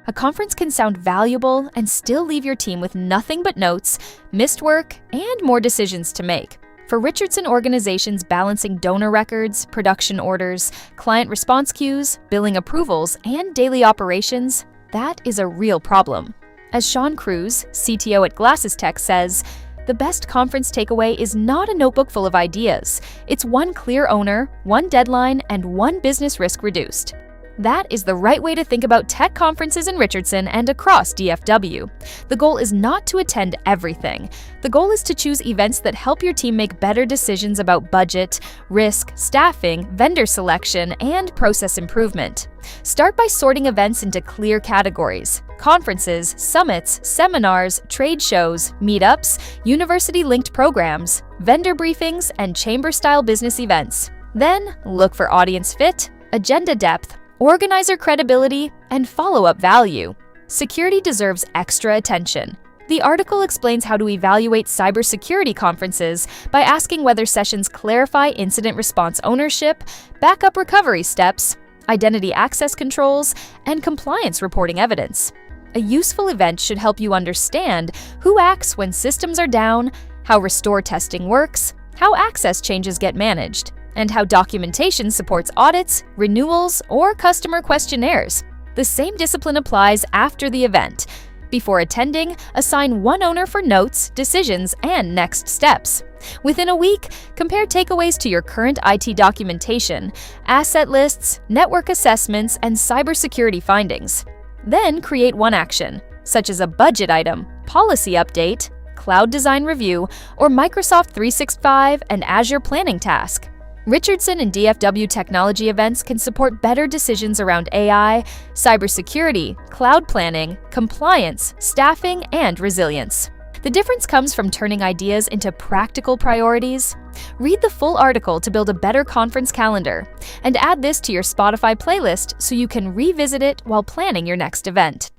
A conference can sound valuable and still leave your team with nothing but notes, missed work, and more decisions to make. For Richardson organizations balancing donor records, production orders, client response queues, billing approvals, and daily operations, that is a real problem. As Shawn Kruze, CTO at GlacisTech, says, "The best conference takeaway is not a notebook full of ideas. It's one clear owner, one deadline, and one business risk reduced." That is the right way to think about tech conferences in Richardson and across DFW. The goal is not to attend everything. The goal is to choose events that help your team make better decisions about budget, risk, staffing, vendor selection, and process improvement. Start by sorting events into clear categories: conferences, summits, seminars, trade shows, meetups, university-linked programs, vendor briefings, and chamber-style business events. Then, look for audience fit, agenda depth, organizer credibility, and follow-up value. Security deserves extra attention. The article explains how to evaluate cybersecurity conferences by asking whether sessions clarify incident response ownership, backup recovery steps, identity access controls, and compliance reporting evidence. A useful event should help you understand who acts when systems are down, how restore testing works, how access changes get managed, and how documentation supports audits, renewals, or customer questionnaires. The same discipline applies after the event. Before attending, assign one owner for notes, decisions, and next steps. Within a week, compare takeaways to your current IT documentation, asset lists, network assessments, and cybersecurity findings. Then create one action, such as a budget item, policy update, cloud design review, or Microsoft 365 and Azure planning task. Richardson and DFW technology events can support better decisions around AI, cybersecurity, cloud planning, compliance, staffing, and resilience. The difference comes from turning ideas into practical priorities. Read the full article to build a better conference calendar, and add this to your Spotify playlist so you can revisit it while planning your next event.